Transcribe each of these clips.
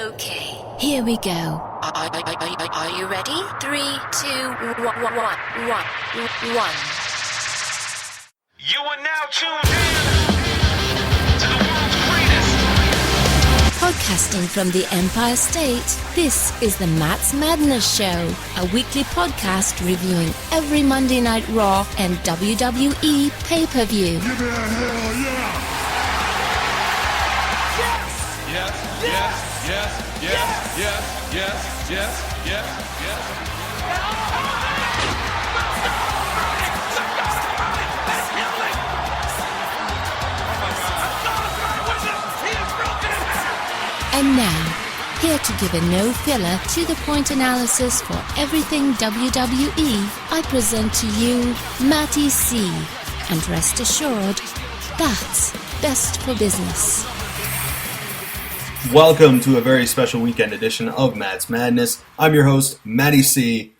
Okay, here we go. Are you ready? 3, 2, 1. You are now tuned in to the world's greatest. Podcasting from the Empire State, this is the Matt's Madness Show, a weekly podcast reviewing every Monday Night Raw and WWE pay-per-view. Give me a hell yeah! Yes. And now, here to give a no-filler, to-the-point analysis for everything WWE, I present to you Matty C. And rest assured, that's best for business. Welcome to a very special weekend edition of Matt's Madness. I'm your host, Matty C.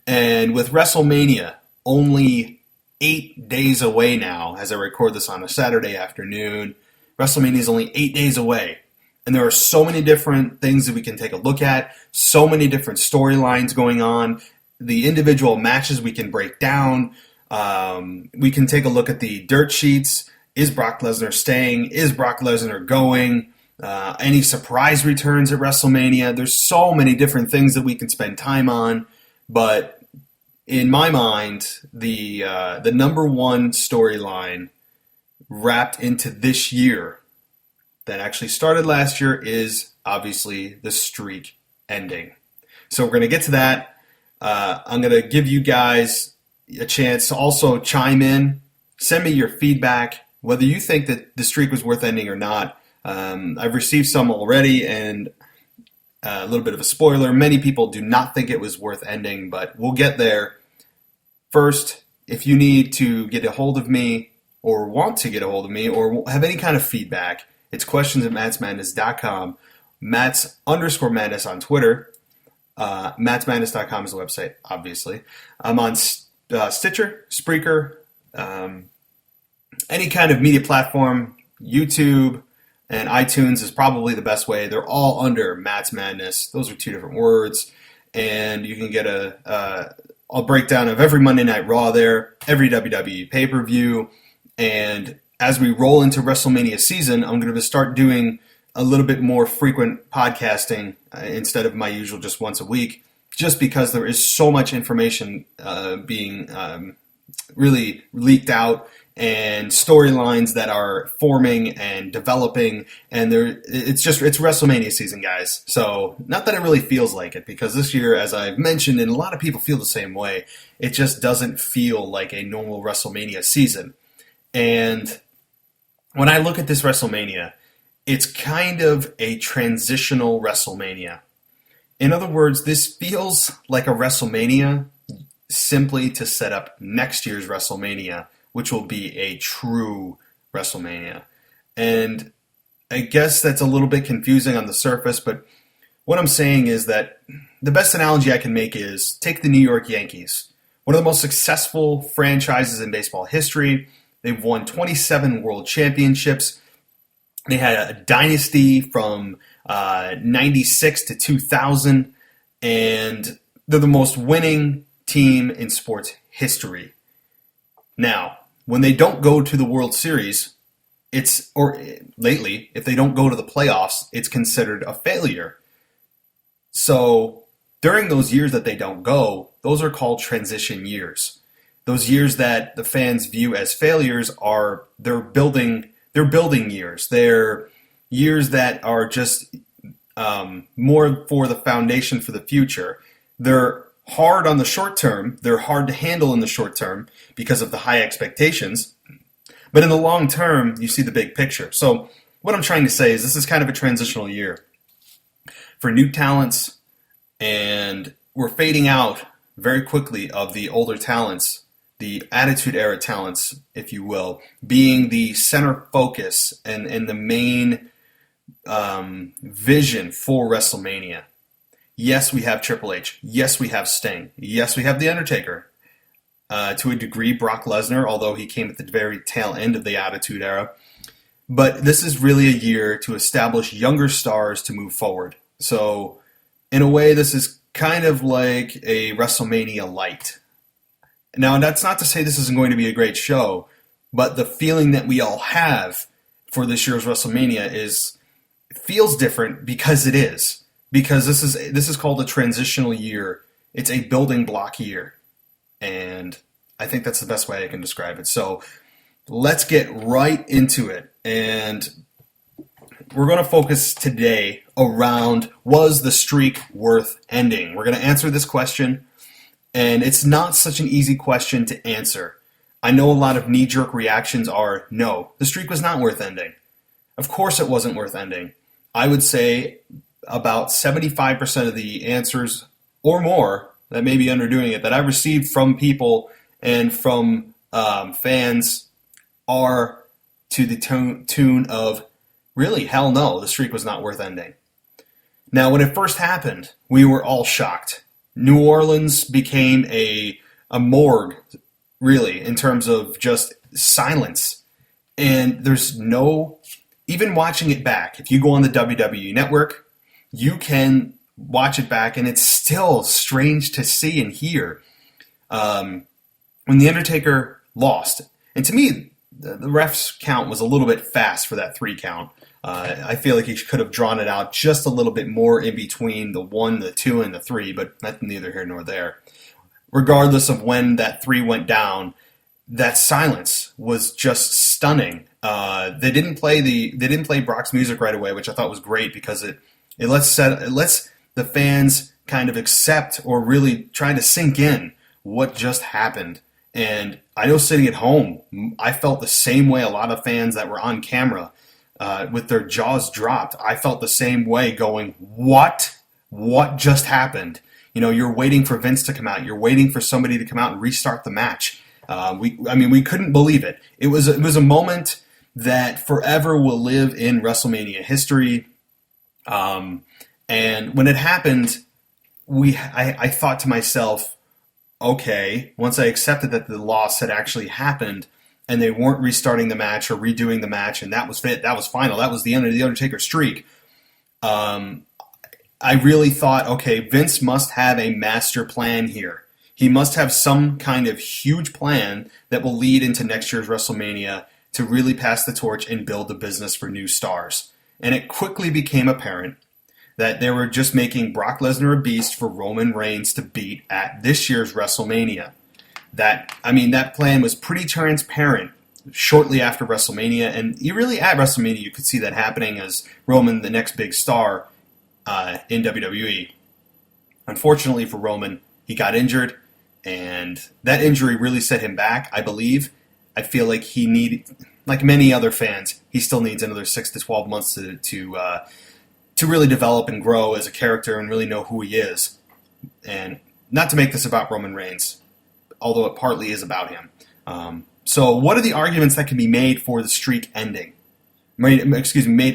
And with WrestleMania only 8 days away now, as I record this on a Saturday afternoon, WrestleMania is only 8 days away. And there are so many different things that we can take a look at, so many different storylines going on, the individual matches we can break down. We can take a look at the dirt sheets. Is Brock Lesnar staying? Is Brock Lesnar going? Any surprise returns at WrestleMania? There's so many different things that we can spend time on. But in my mind, the number one storyline wrapped into this year that actually started last year is obviously the streak ending. So we're going to get to that. I'm going to give you guys a chance to also chime in, send me your feedback, whether you think that the streak was worth ending or not. I've received some already, and a little bit of a spoiler. Many people do not think it was worth ending, but we'll get there. First, if you need to get a hold of me or want to get a hold of me or have any kind of feedback, it's questions@mattsmadness.com, Matts_madness on Twitter. mattsmadness.com is the website, obviously. I'm on Stitcher, Spreaker, any kind of media platform, YouTube, and iTunes is probably the best way. They're all under Matt's Madness. Those are two different words. And you can get a breakdown of every Monday Night Raw there, every WWE pay-per-view. And as we roll into WrestleMania season, I'm going to start doing a little bit more frequent podcasting instead of my usual just once a week, just because there is so much information being really leaked out and storylines that are forming and developing, and it's WrestleMania season, guys. So not that it really feels like it, because this year, as I've mentioned, and a lot of people feel the same way, it just doesn't feel like a normal WrestleMania season. And when I look at this WrestleMania, it's kind of a transitional WrestleMania. In other words, this feels like a WrestleMania simply to set up next year's WrestleMania, which will be a true WrestleMania. And I guess that's a little bit confusing on the surface, but what I'm saying is that the best analogy I can make is take the New York Yankees, one of the most successful franchises in baseball history. They've won 27 world championships. They had a dynasty from 96 to 2000, and they're the most winning team in sports history. Now, when they don't go to the World Series, lately, if they don't go to the playoffs, it's considered a failure. So during those years that they don't go, those are called transition years. Those years that the fans view as failures are they're building years. They're years that are just more for the foundation for the future. They're hard on the short term. They're hard to handle in the short term because of the high expectations. But in the long term, you see the big picture. So what I'm trying to say is this is kind of a transitional year for new talents, and we're fading out very quickly of the older talents, the Attitude Era talents, if you will, being the center focus and the main vision for WrestleMania. Yes, we have Triple H. Yes, we have Sting. Yes, we have The Undertaker. To a degree, Brock Lesnar, although he came at the very tail end of the Attitude Era. But this is really a year to establish younger stars to move forward. So, in a way, this is kind of like a WrestleMania light. Now, that's not to say this isn't going to be a great show, but the feeling that we all have for this year's WrestleMania feels different because it is. Because this is called a transitional year. It's a building block year. And I think that's the best way I can describe it. So, let's get right into it. And we're going to focus today around, was the streak worth ending? We're going to answer this question, and it's not such an easy question to answer. I know a lot of knee-jerk reactions are, no, the streak was not worth ending. Of course it wasn't worth ending. I would say about 75% of the answers or more, that may be underdoing it, that I received from people and from fans are to the tune of, really, hell no, the streak was not worth ending. Now, when it first happened, we were all shocked. New Orleans became a morgue, really, in terms of just silence. And there's no, even watching it back, if you go on the WWE Network, you can watch it back, and it's still strange to see and hear. When The Undertaker lost, and to me, the ref's count was a little bit fast for that 3 count. I feel like he could have drawn it out just a little bit more in between the 1, the 2, and the 3, but that's neither here nor there. Regardless of when that 3 went down, that silence was just stunning. They didn't play Brock's music right away, which I thought was great because it lets the fans kind of accept or really try to sink in what just happened. And I know sitting at home, I felt the same way a lot of fans that were on camera with their jaws dropped. I felt the same way going, what? What just happened? You know, you're waiting for Vince to come out. You're waiting for somebody to come out and restart the match. We couldn't believe it. It was a moment that forever will live in WrestleMania history. And when it happened, I thought to myself, okay, once I accepted that the loss had actually happened and they weren't restarting the match or redoing the match, and that was it, that was final, that was the end of the Undertaker streak, I really thought, okay, Vince must have a master plan here. He must have some kind of huge plan that will lead into next year's WrestleMania to really pass the torch and build the business for new stars. And it quickly became apparent that they were just making Brock Lesnar a beast for Roman Reigns to beat at this year's WrestleMania. That plan was pretty transparent shortly after WrestleMania, and really at WrestleMania you could see that happening as Roman, the next big star in WWE. Unfortunately for Roman, he got injured, and that injury really set him back, I believe. I feel like like many other fans, he still needs another 6 to 12 months to really develop and grow as a character and really know who he is. And not to make this about Roman Reigns, although it partly is about him. So what are the arguments that can be made for the streak ending? Made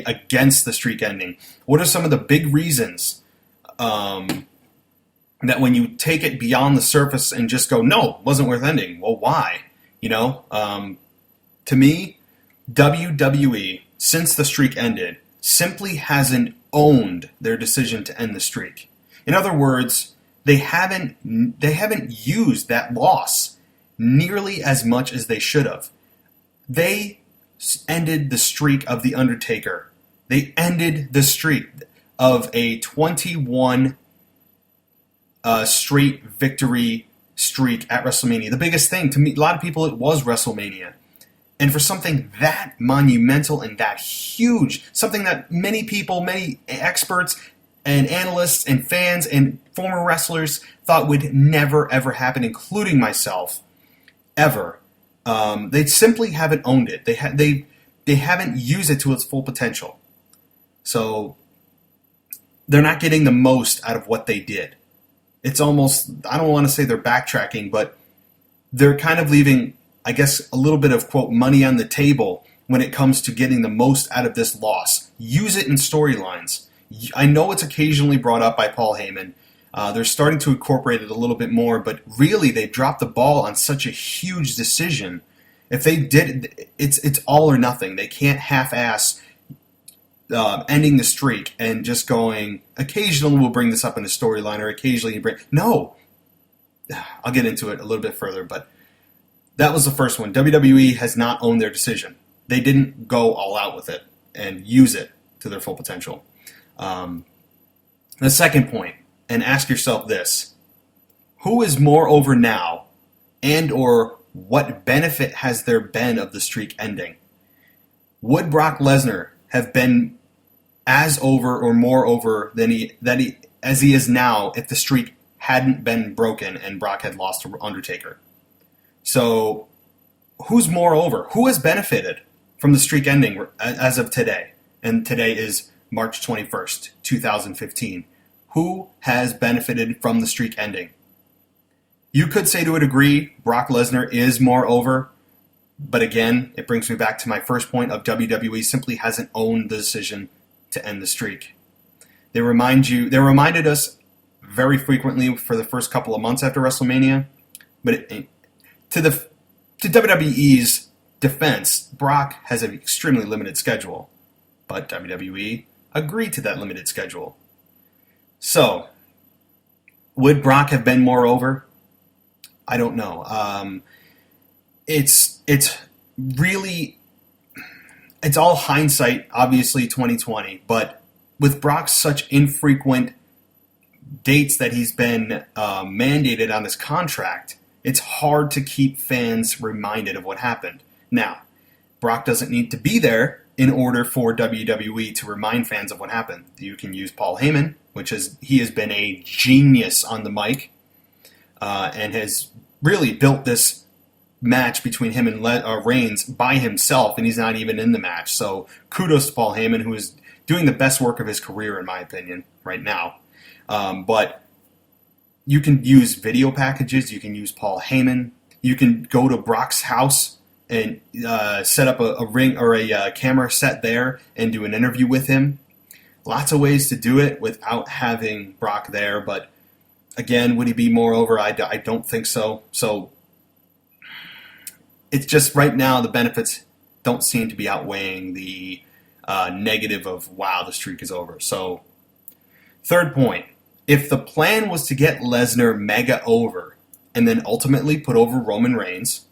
against the streak ending? What are some of the big reasons that when you take it beyond the surface and just go, no, it wasn't worth ending? Well, why? To me, WWE, since the streak ended, simply hasn't owned their decision to end the streak. In other words, they haven't used that loss nearly as much as they should have. They ended the streak of The Undertaker. They ended the streak of a 21 straight victory streak at WrestleMania. The biggest thing, to me, a lot of people, it was WrestleMania. And for something that monumental and that huge, something that many people, many experts and analysts and fans and former wrestlers thought would never, ever happen, including myself, ever. They simply haven't owned it. They haven't used it to its full potential. So they're not getting the most out of what they did. It's almost, I don't want to say they're backtracking, but they're kind of leaving, I guess, a little bit of, quote, money on the table when it comes to getting the most out of this loss. Use it in storylines. I know it's occasionally brought up by Paul Heyman. They're starting to incorporate it a little bit more, but really they dropped the ball on such a huge decision. If they did, it's all or nothing. They can't half-ass ending the streak and just going, occasionally we'll bring this up in the storyline, or occasionally you bring... No! I'll get into it a little bit further, but that was the first one. WWE has not owned their decision. They didn't go all out with it and use it to their full potential. The second point, and ask yourself this: who is more over now, and or what benefit has there been of the streak ending? Would Brock Lesnar have been as over or more over as he is now if the streak hadn't been broken and Brock had lost to Undertaker? So, who's more over? Who has benefited from the streak ending as of today? And today is March 21st, 2015. Who has benefited from the streak ending? You could say to a degree, Brock Lesnar is more over. But again, it brings me back to my first point of WWE simply hasn't owned the decision to end the streak. They reminded us very frequently for the first couple of months after WrestleMania. But to WWE's defense, Brock has an extremely limited schedule. But WWE agreed to that limited schedule. So, would Brock have been more over? I don't know. It's all hindsight, obviously 2020, but with Brock's such infrequent dates that he's been mandated on this contract, it's hard to keep fans reminded of what happened. Now, Brock doesn't need to be there in order for WWE to remind fans of what happened. You can use Paul Heyman, he has been a genius on the mic, and has really built this match between him and Reigns by himself, and he's not even in the match. So kudos to Paul Heyman, who is doing the best work of his career, in my opinion, right now. But you can use video packages. You can use Paul Heyman. You can go to Brock's house and set up a ring or a camera set there and do an interview with him. Lots of ways to do it without having Brock there, but again, would he be more over? I don't think so. So it's just right now the benefits don't seem to be outweighing the negative of, wow, the streak is over. So third point, if the plan was to get Lesnar mega over and then ultimately put over Roman Reigns,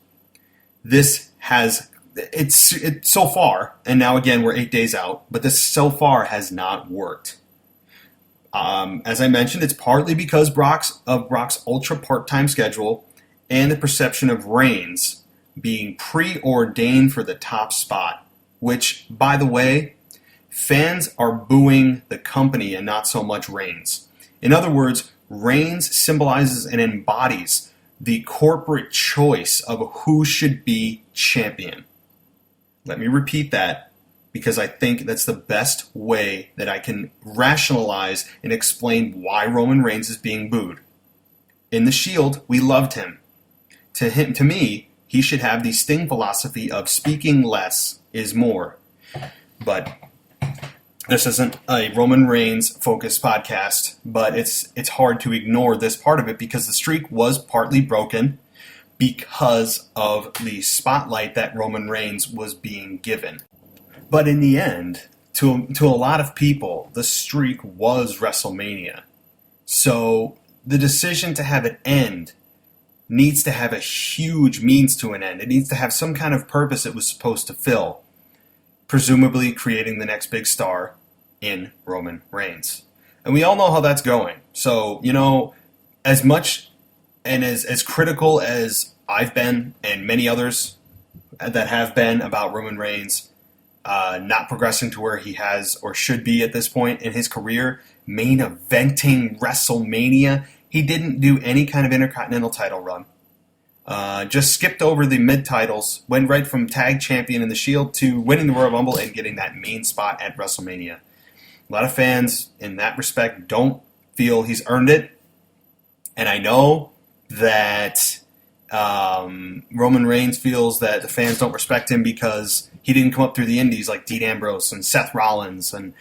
it's so far, and now again we're 8 days out, but this so far has not worked. As I mentioned, it's partly because Brock's ultra part-time schedule and the perception of Reigns being preordained for the top spot, which, by the way, fans are booing the company and not so much Reigns. In other words, Reigns symbolizes and embodies the corporate choice of who should be champion. Let me repeat that, because I think that's the best way that I can rationalize and explain why Roman Reigns is being booed. In the Shield, we loved him. To me, he should have the Sting philosophy of speaking less is more. But this isn't a Roman Reigns focused podcast, but it's hard to ignore this part of it because the streak was partly broken because of the spotlight that Roman Reigns was being given. But in the end, to a lot of people, the streak was WrestleMania. So the decision to have it end needs to have a huge means to an end. It needs to have some kind of purpose it was supposed to fill, presumably creating the next big star in Roman Reigns. And we all know how that's going. So, as much and as critical as I've been, and many others that have been, about Roman Reigns not progressing to where he has or should be at this point in his career, main eventing WrestleMania, he didn't do any kind of Intercontinental title run. Just skipped over the mid-titles, went right from tag champion in the Shield to winning the Royal Rumble and getting that main spot at WrestleMania. A lot of fans, in that respect, don't feel he's earned it. And I know that Roman Reigns feels that the fans don't respect him because he didn't come up through the indies like Dean Ambrose and Seth Rollins. And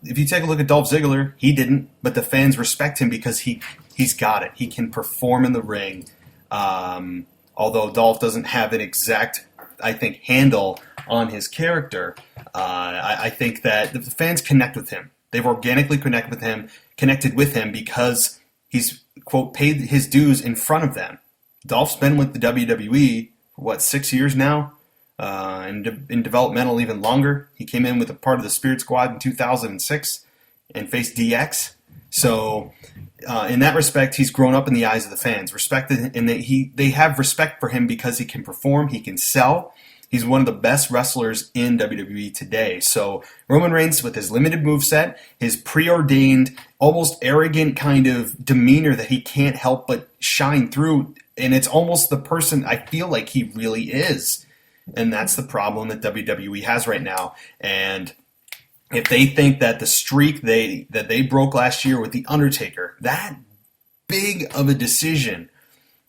if you take a look at Dolph Ziggler, he didn't. But the fans respect him because he's got it. He can perform in the ring. Although Dolph doesn't have an exact I think, handle on his character. I think that the fans connect with him. They've organically connected with him because he's, quote, paid his dues in front of them. Dolph's been with the WWE for, 6 years now? And in developmental even longer. He came in with a part of the Spirit Squad in 2006 and faced DX. So in that respect, he's grown up in the eyes of the fans, respected, and they have respect for him because he can perform, he can sell. He's one of the best wrestlers in WWE today. So Roman Reigns, with his limited moveset, his preordained, almost arrogant kind of demeanor that he can't help but shine through, and it's almost the person I feel like he really is. And that's the problem that WWE has right now. And if they think that the streak that they broke last year with The Undertaker, that big of a decision,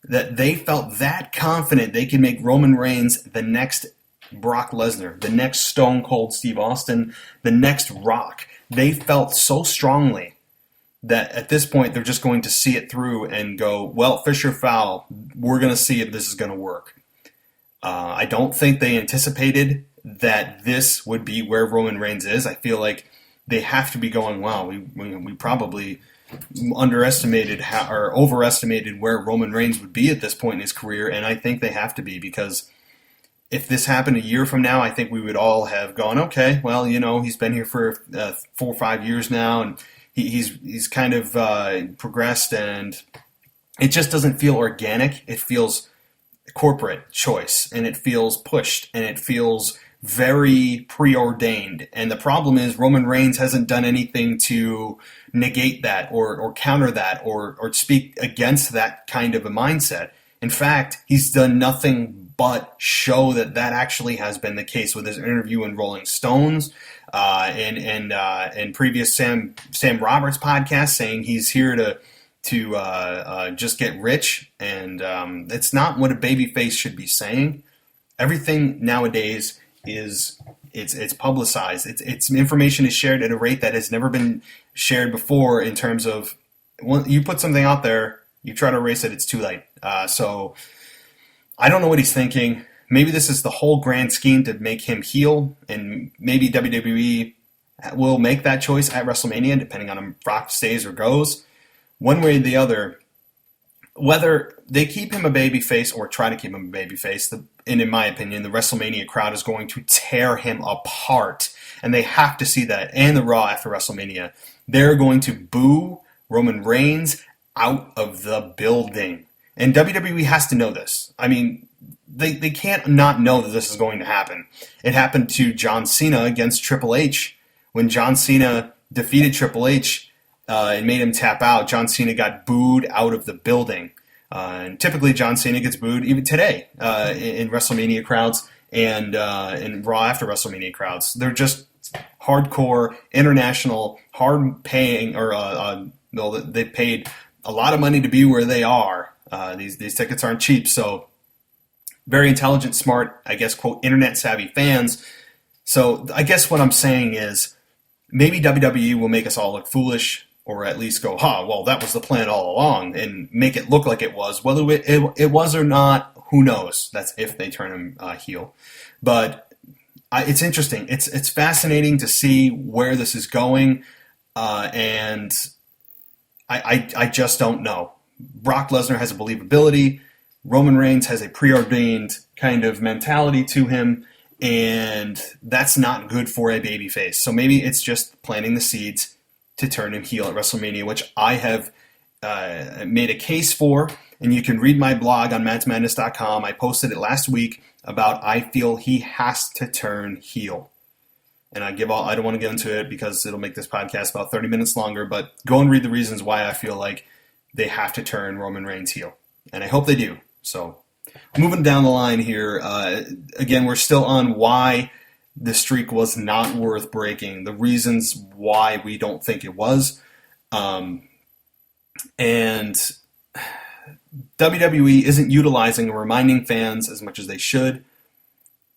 that they felt that confident they could make Roman Reigns the next Brock Lesnar, the next Stone Cold Steve Austin, the next Rock. They felt so strongly that at this point they're just going to see it through and go, well, fish or foul, we're going to see if this is going to work. I don't think they anticipated that this would be where Roman Reigns is. I feel like they have to be going, wow, we probably underestimated or overestimated where Roman Reigns would be at this point in his career, and I think they have to be, because if this happened a year from now, I think we would all have gone, okay, well, he's been here for 4 or 5 years now, and he's kind of progressed, and it just doesn't feel organic. It feels corporate choice, and it feels pushed, and it feels very preordained. And the problem is Roman Reigns hasn't done anything to negate that or counter that or speak against that kind of a mindset. In fact, he's done nothing but show that actually has been the case with his interview in Rolling Stones and previous Sam Roberts podcast, saying he's here to just get rich, and it's not what a babyface should be saying. Everything nowadays is it's publicized. It's information is shared at a rate that has never been shared before. In terms of, when you put something out there, you try to erase it, it's too late. So I don't know what he's thinking. Maybe this is the whole grand scheme to make him heel, and maybe WWE will make that choice at WrestleMania, depending on if Brock stays or goes. One way or the other, whether they keep him a babyface or try to keep him a babyface, and in my opinion, the WrestleMania crowd is going to tear him apart. And they have to see that. And the Raw after WrestleMania, they're going to boo Roman Reigns out of the building. And WWE has to know this. I mean, they can't not know that this is going to happen. It happened to John Cena against Triple H. When John Cena defeated Triple H, and made him tap out, John Cena got booed out of the building. And typically John Cena gets booed even today in WrestleMania crowds and in Raw after WrestleMania crowds. They're just hardcore, international, hard-paying, or they paid a lot of money to be where they are. These tickets aren't cheap, so very intelligent, smart, I guess, quote, internet-savvy fans. So I guess what I'm saying is maybe WWE will make us all look foolish, or at least go, well, that was the plan all along, and make it look like it was. Whether it was or not, who knows? That's if they turn him heel. But it's interesting. It's fascinating to see where this is going, and I just don't know. Brock Lesnar has a believability. Roman Reigns has a preordained kind of mentality to him, and that's not good for a babyface. So maybe it's just planting the seeds to turn him heel at WrestleMania, which I have made a case for, and you can read my blog on matsmadness.com. I posted it last week about I feel he has to turn heel. And I don't want to get into it because it'll make this podcast about 30 minutes longer, but go and read the reasons why I feel like they have to turn Roman Reigns heel. And I hope they do. So moving down the line here, again, we're still on why the streak was not worth breaking, the reasons why we don't think it was. And WWE isn't utilizing or reminding fans as much as they should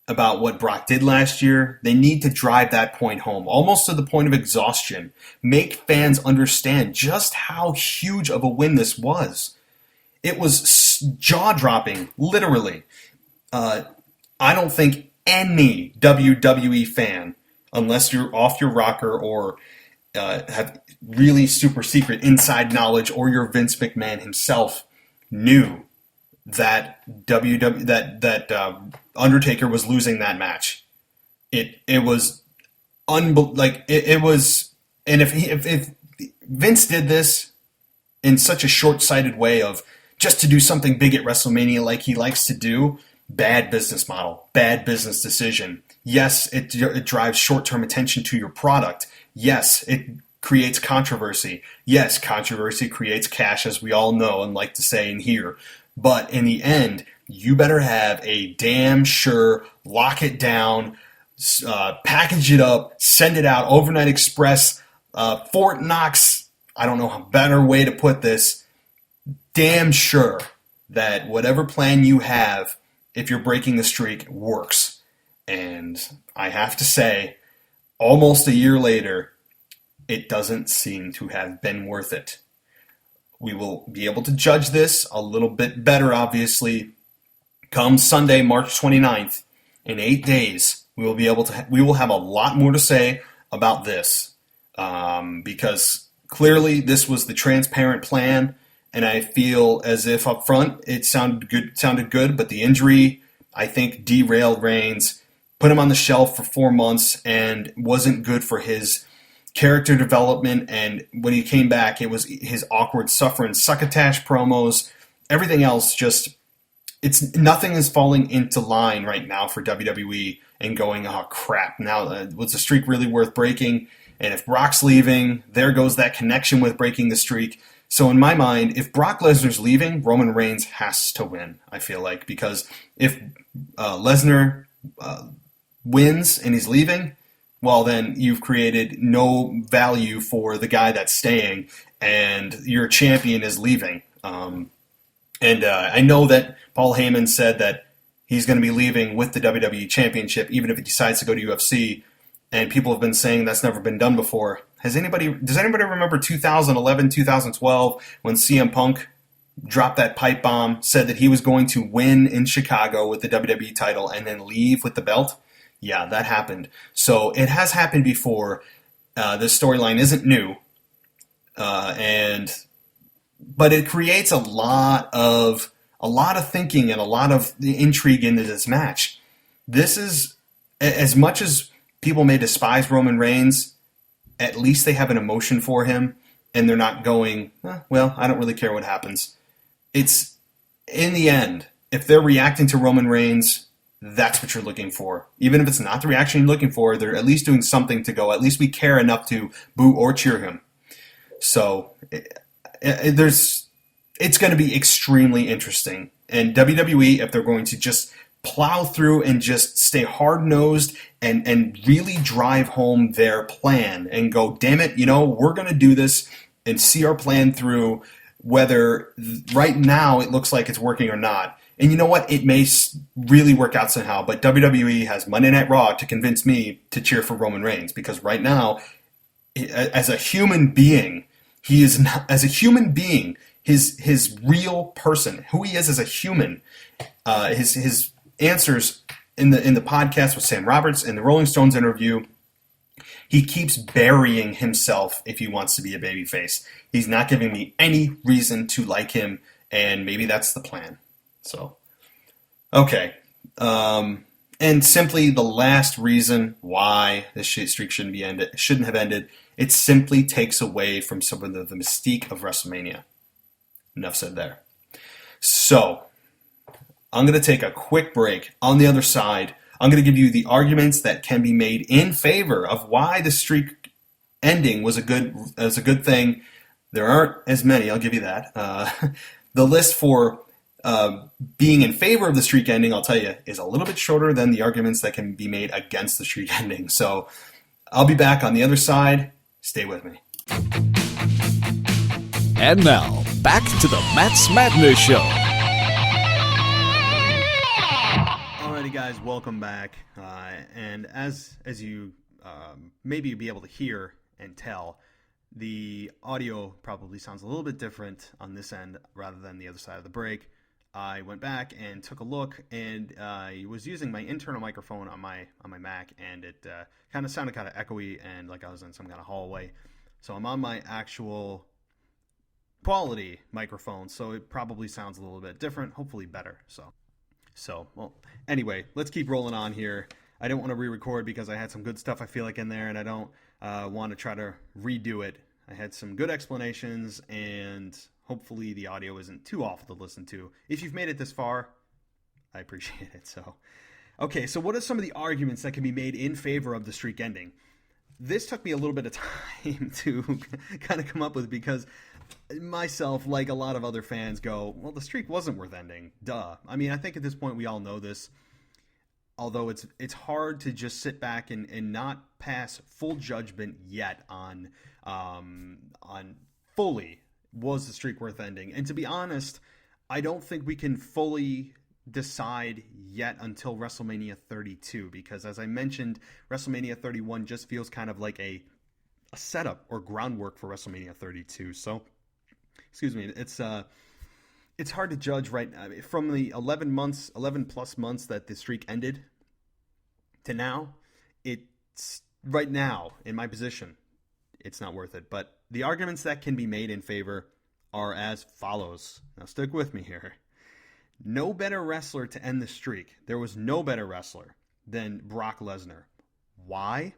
about what Brock did last year. They need to drive that point home, almost to the point of exhaustion. Make fans understand just how huge of a win this was. It was jaw-dropping, literally. I don't think any WWE fan, unless you're off your rocker or have really super secret inside knowledge, or you're Vince McMahon himself, knew that Undertaker was losing that match. It was it was, and if Vince did this in such a short-sighted way of just to do something big at WrestleMania like he likes to do, bad business model, bad business decision. Yes, it drives short-term attention to your product. Yes, it creates controversy. Yes, controversy creates cash, as we all know and like to say in here. But in the end, you better have a damn sure lock it down, package it up, send it out, overnight express, Fort Knox. I don't know a better way to put this. Damn sure that whatever plan you have, if you're breaking the streak, works. And I have to say, almost a year later, it doesn't seem to have been worth it. We will be able to judge this a little bit better, obviously, come Sunday, March 29th. In 8 days, we will have a lot more to say about this, because clearly this was the transparent plan, and I feel as if up front it sounded good, but the injury, I think, derailed Reigns, put him on the shelf for 4 months, and wasn't good for his character development. And when he came back, it was his awkward suffering succotash promos. Everything else nothing is falling into line right now for WWE and going, oh crap, now was the streak really worth breaking? And if Brock's leaving, there goes that connection with breaking the streak. So in my mind, if Brock Lesnar's leaving, Roman Reigns has to win, I feel like, because if Lesnar wins and he's leaving, well, then you've created no value for the guy that's staying, and your champion is leaving. I know that Paul Heyman said that he's going to be leaving with the WWE Championship, even if he decides to go to UFC, and people have been saying that's never been done before. Does anybody remember 2011, 2012, when CM Punk dropped that pipe bomb, said that he was going to win in Chicago with the WWE title and then leave with the belt? Yeah, that happened. So it has happened before. This storyline isn't new, but it creates a lot of thinking and a lot of intrigue into this match. This is, as much as people may despise Roman Reigns, at least they have an emotion for him, and they're not going, well, I don't really care what happens. It's, in the end, if they're reacting to Roman Reigns, that's what you're looking for. Even if it's not the reaction you're looking for, they're at least doing something to go, at least we care enough to boo or cheer him. So it's going to be extremely interesting. And WWE, if they're going to just plow through and just stay hard-nosed and really drive home their plan and go, damn it, we're going to do this and see our plan through, whether right now it looks like it's working or not. And you know what? It may really work out somehow, but WWE has Monday Night Raw to convince me to cheer for Roman Reigns, because right now, as a human being, he is not, as a human being, his real person, who he is as a human, his answers in the podcast with Sam Roberts and the Rolling Stones interview, he keeps burying himself if he wants to be a babyface. He's not giving me any reason to like him, and maybe that's the plan. So, okay. And simply the last reason why this streak shouldn't have ended, it simply takes away from some of the mystique of WrestleMania. Enough said there. So, I'm going to take a quick break. On the other side, I'm going to give you the arguments that can be made in favor of why the streak ending was a good thing. There aren't as many, I'll give you that. The list for being in favor of the streak ending, I'll tell you, is a little bit shorter than the arguments that can be made against the streak ending. So I'll be back on the other side. Stay with me. And now, back to the Matt's Madness Show. Alrighty, guys, welcome back. And as you maybe be able to hear and tell, the audio probably sounds a little bit different on this end rather than the other side of the break. I went back and took a look, and I was using my internal microphone on my Mac, and it kind of sounded kind of echoey and like I was in some kind of hallway. So I'm on my actual quality microphone, so it probably sounds a little bit different, hopefully better. So well, anyway, let's keep rolling on here. I don't want to re-record because I had some good stuff I feel like in there, and I don't want to try to redo it. I had some good explanations, and hopefully the audio isn't too awful to listen to. If you've made it this far, I appreciate it. So, okay, so what are some of the arguments that can be made in favor of the streak ending? This took me a little bit of time to kind of come up with because myself, like a lot of other fans, go, well, the streak wasn't worth ending. Duh. I mean, I think at this point we all know this. Although it's hard to just sit back and not pass full judgment yet on fully was the streak worth ending. And to be honest, I don't think we can fully decide yet until WrestleMania 32 because, as I mentioned, WrestleMania 31 just feels kind of like a setup or groundwork for WrestleMania 32. So, excuse me, it's hard to judge right now. From the 11 plus months that the streak ended to now, it's right now in my position, it's not worth it. But the arguments that can be made in favor are as follows. Now stick with me here. No better wrestler to end the streak. There was no better wrestler than Brock Lesnar. Why?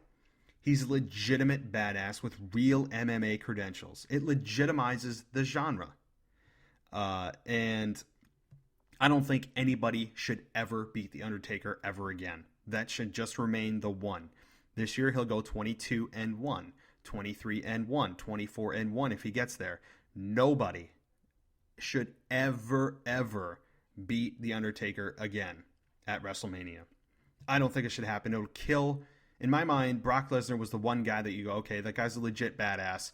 He's a legitimate badass with real MMA credentials. It legitimizes the genre. And I don't think anybody should ever beat The Undertaker ever again. That should just remain the one. This year he'll go 22-1, 23-1, 24-1 if he gets there. Nobody should ever beat The Undertaker again at WrestleMania. I don't think it should happen. It'll kill. In my mind, Brock Lesnar was the one guy that you go, okay, that guy's a legit badass.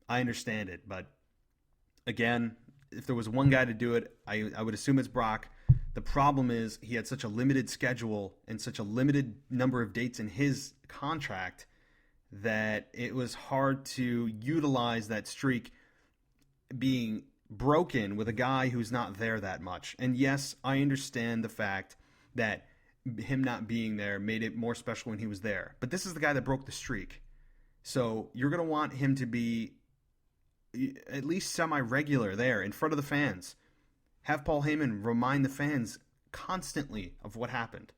I understand it, but again, if there was one guy to do it, I would assume it's Brock. The problem is he had such a limited schedule and such a limited number of dates in his contract that it was hard to utilize that streak being broken with a guy who's not there that much. And yes, I understand the fact that him not being there made it more special when he was there. But this is the guy that broke the streak. So you're going to want him to be at least semi-regular there in front of the fans. Have Paul Heyman remind the fans constantly of what happened.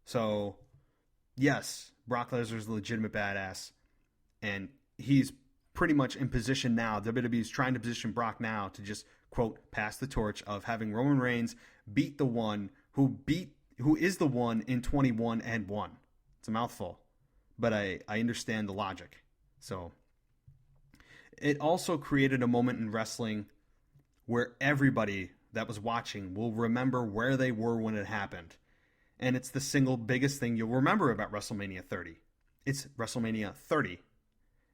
So, yes, Brock Lesnar's a legitimate badass, and he's pretty much in position now. WWE is trying to position Brock now to just, quote, pass the torch of having Roman Reigns beat the one who is the one in 21-1. It's a mouthful, but I understand the logic. So, it also created a moment in wrestling where everybody that was watching will remember where they were when it happened. And it's the single biggest thing you'll remember about WrestleMania 30. It's WrestleMania 30.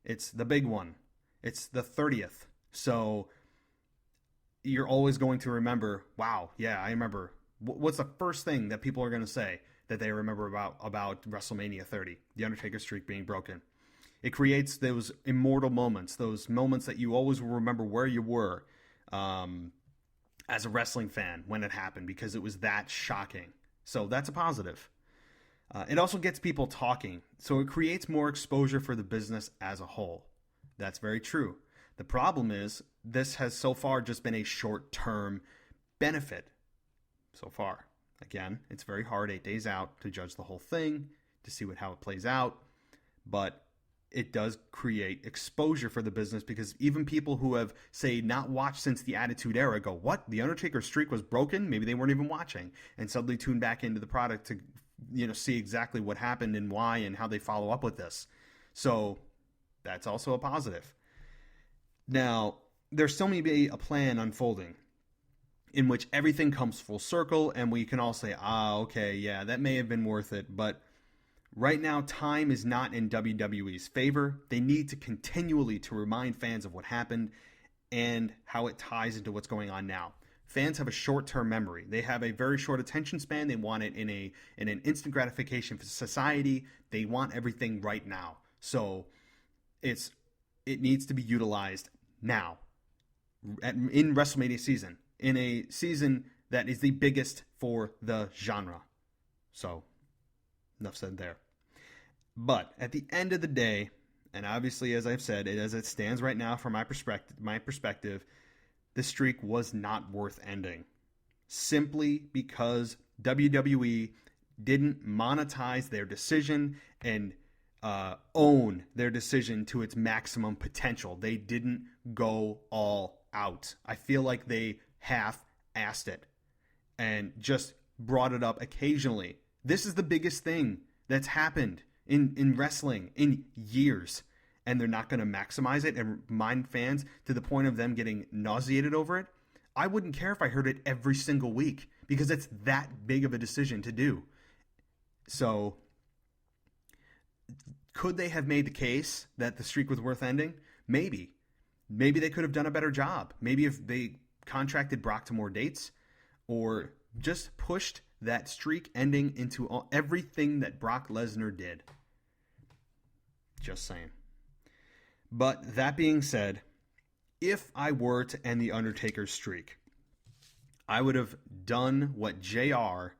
It's the big one. It's the 30th. So you're always going to remember, wow, yeah, I remember. What's the first thing that people are going to say that they remember about WrestleMania 30? The Undertaker streak being broken. It creates those immortal moments, those moments that you always will remember where you were as a wrestling fan when it happened because it was that shocking. So that's a positive. It also gets people talking. So it creates more exposure for the business as a whole. That's very true. The problem is this has so far just been a short-term benefit so far. Again, it's very hard 8 days out to judge the whole thing, to see how it plays out. But it does create exposure for the business because even people who have, say, not watched since the Attitude Era go, what? The Undertaker streak was broken? Maybe they weren't even watching and suddenly tune back into the product to, see exactly what happened and why and how they follow up with this. So that's also a positive. Now, there still may be a plan unfolding in which everything comes full circle and we can all say, okay, yeah, that may have been worth it, but right now, time is not in WWE's favor. They need to continually to remind fans of what happened and how it ties into what's going on now. Fans have a short-term memory. They have a very short attention span. They want it in an instant gratification for society. They want everything right now. So it needs to be utilized now in WrestleMania season. In a season that is the biggest for the genre. So, enough said there. But at the end of the day, and obviously, as I've said, as it stands right now from my perspective, the streak was not worth ending. Simply because WWE didn't monetize their decision and own their decision to its maximum potential. They didn't go all out. I feel like they half-assed it and just brought it up occasionally. This is the biggest thing that's happened in wrestling in years, and they're not going to maximize it and remind fans to the point of them getting nauseated over it. I wouldn't care if I heard it every single week because it's that big of a decision to do. So, could they have made the case that the streak was worth ending? Maybe. Maybe they could have done a better job. Maybe if they contracted Brock to more dates or just pushed that streak ending into everything that Brock Lesnar did. Just saying. But that being said, if I were to end the Undertaker's streak, I would have done what JR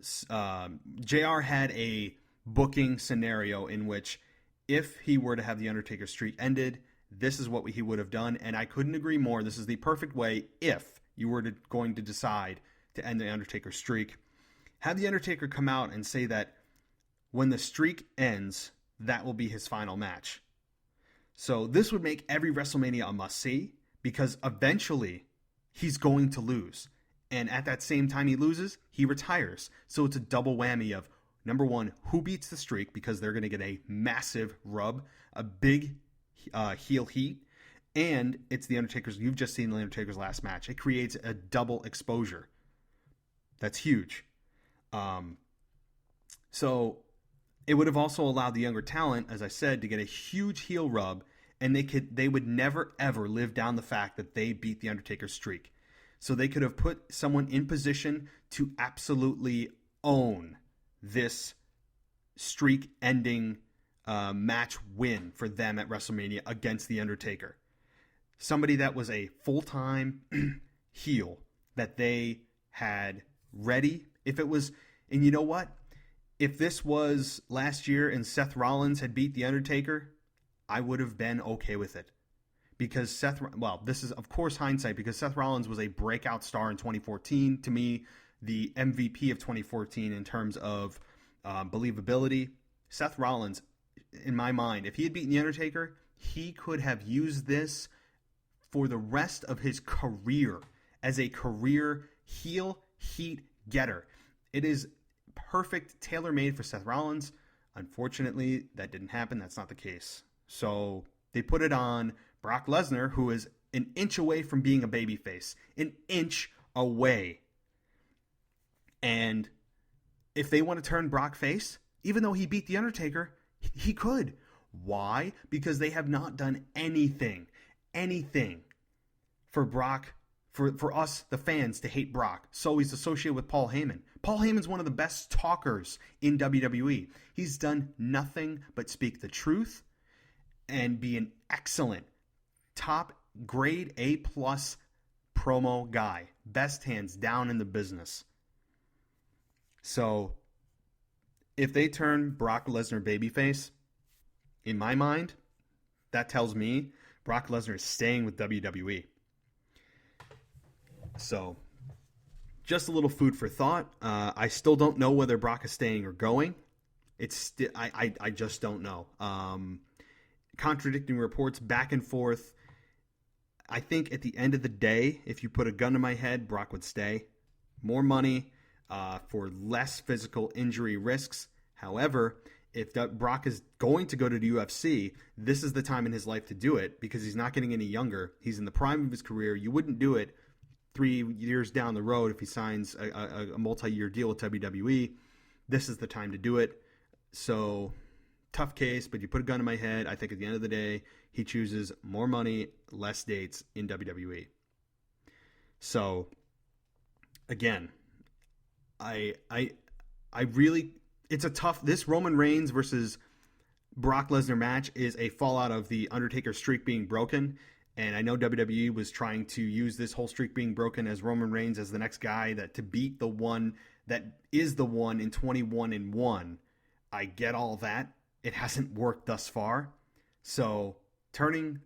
had a booking scenario in which if he were to have the Undertaker streak ended, this is what he would have done, and I couldn't agree more. This is the perfect way if you were going to decide to end the Undertaker streak. Have the Undertaker come out and say that when the streak ends, that will be his final match. So this would make every WrestleMania a must-see because eventually he's going to lose. And at that same time he loses, he retires. So it's a double whammy of, number one, who beats the streak because they're going to get a massive rub, a big heel heat, and it's the Undertaker's. You've just seen the Undertaker's last match. It creates a double exposure. That's huge. So it would have also allowed the younger talent, as I said, to get a huge heel rub, and they would never ever live down the fact that they beat the Undertaker's streak. So they could have put someone in position to absolutely own this streak-ending match win for them at WrestleMania against the Undertaker. Somebody that was a full-time heel that they had ready. If it was, and you know what? If this was last year and Seth Rollins had beat the Undertaker, I would have been okay with it. Because this is of course hindsight, because Seth Rollins was a breakout star in 2014. To me, the MVP of 2014 in terms of believability. Seth Rollins, in my mind, if he had beaten the Undertaker, he could have used this for the rest of his career as a career heel heat getter. It is perfect, tailor-made for Seth Rollins. Unfortunately, that didn't happen. That's not the case. So they put it on Brock Lesnar, who is an inch away from being a babyface. An inch away. And if they want to turn Brock face, even though he beat The Undertaker, he could. Why? Because they have not done anything for Brock, for us, the fans, to hate Brock. So he's associated with Paul Heyman. Paul Heyman's one of the best talkers in WWE. He's done nothing but speak the truth and be an excellent, top grade A+ promo guy. Best hands down in the business. So if they turn Brock Lesnar babyface, in my mind, that tells me Brock Lesnar is staying with WWE. So, just a little food for thought. I still don't know whether Brock is staying or going. I just don't know. Contradicting reports back and forth. I think at the end of the day, if you put a gun to my head, Brock would stay. More money for less physical injury risks. However, if Brock is going to go to the UFC, this is the time in his life to do it because he's not getting any younger. He's in the prime of his career. You wouldn't do it 3 years down the road if he signs a multi-year deal with WWE. This is the time to do it. So, tough case, but you put a gun to my head. I think at the end of the day, he chooses more money, less dates in WWE. So, again, I really, it's a tough, this Roman Reigns versus Brock Lesnar match is a fallout of the Undertaker streak being broken. And I know WWE was trying to use this whole streak being broken as Roman Reigns as the next guy to beat the one that is the one in 21-1. I get all that. It hasn't worked thus far. So turning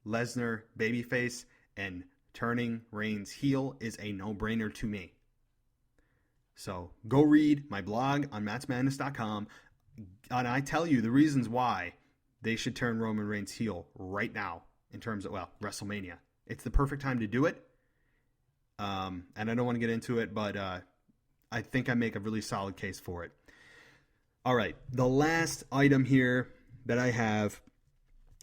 Lesnar babyface and turning Reigns heel is a no-brainer to me. So go read my blog on mattsmadness.com, and I tell you the reasons why they should turn Roman Reigns heel right now in terms of, WrestleMania. It's the perfect time to do it. And I don't want to get into it, but I think I make a really solid case for it. All right, the last item here that I have,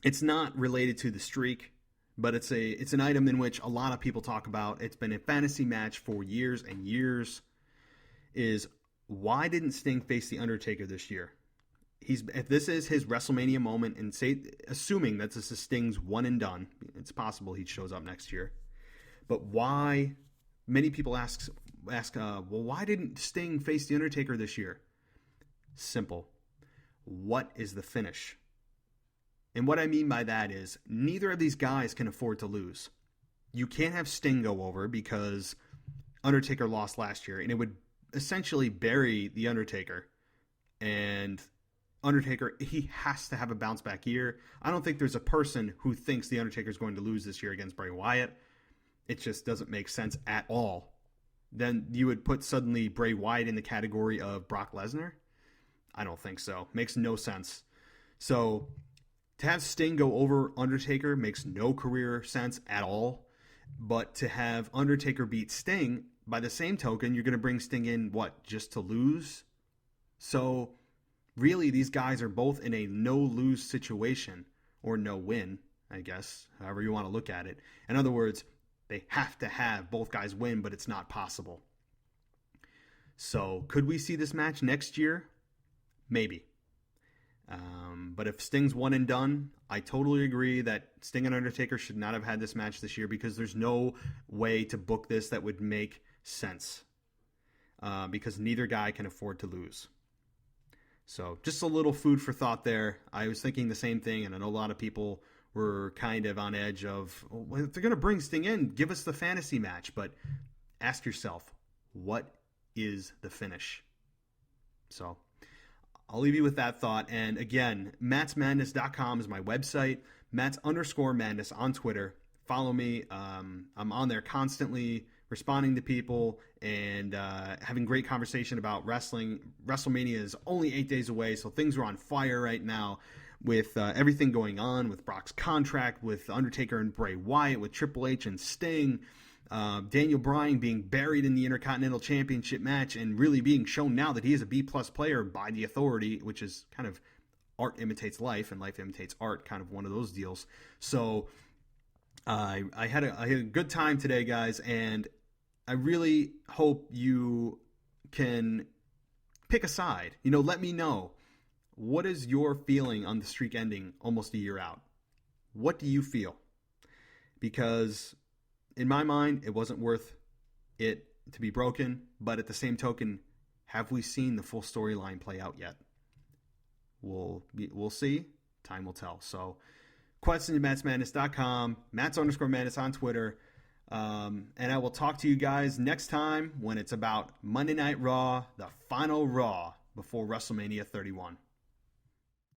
it's not related to the streak, but it's an item in which a lot of people talk about. It's been a fantasy match for years and years. Is why didn't Sting face The Undertaker this year? If this is his WrestleMania moment, and assuming that this is Sting's one and done, it's possible he shows up next year. But why? Many people ask, well, why didn't Sting face The Undertaker this year? Simple. What is the finish? And what I mean by that is neither of these guys can afford to lose. You can't have Sting go over because Undertaker lost last year, and it would essentially bury The Undertaker. And Undertaker, he has to have a bounce back year. I don't think there's a person who thinks The Undertaker is going to lose this year against Bray Wyatt. It just doesn't make sense at all. Then you would put suddenly Bray Wyatt in the category of Brock Lesnar? I don't think so. Makes no sense. So to have Sting go over Undertaker makes no career sense at all. But to have Undertaker beat Sting, by the same token, you're going to bring Sting in, just to lose? So really, these guys are both in a no-lose situation, or no-win, I guess, however you want to look at it. In other words, they have to have both guys win, but it's not possible. So could we see this match next year? Maybe. But if Sting's one and done, I totally agree that Sting and Undertaker should not have had this match this year because there's no way to book this that would make sense. Because neither guy can afford to lose. So just a little food for thought there. I was thinking the same thing, and I know a lot of people were kind of on edge of, well, if they're going to bring Sting in, give us the fantasy match. But ask yourself, what is the finish? So I'll leave you with that thought. And again, mattsmadness.com is my website. Matts_madness on Twitter. Follow me. I'm on there constantly responding to people and having great conversation about wrestling. WrestleMania is only 8 days away, so things are on fire right now with everything going on, with Brock's contract, with Undertaker and Bray Wyatt, with Triple H and Sting, Daniel Bryan being buried in the Intercontinental Championship match and really being shown now that he is a B-plus player by the Authority, which is kind of art imitates life and life imitates art, kind of one of those deals. So I had a good time today, guys, and I really hope you can pick a side. Let me know. What is your feeling on the streak ending almost a year out? What do you feel? Because in my mind, it wasn't worth it to be broken, but at the same token, have we seen the full storyline play out yet? We'll see. Time will tell. So questions at mattsmadness.com, Matts_madness on Twitter. And I will talk to you guys next time when it's about Monday Night Raw, the final Raw before WrestleMania 31.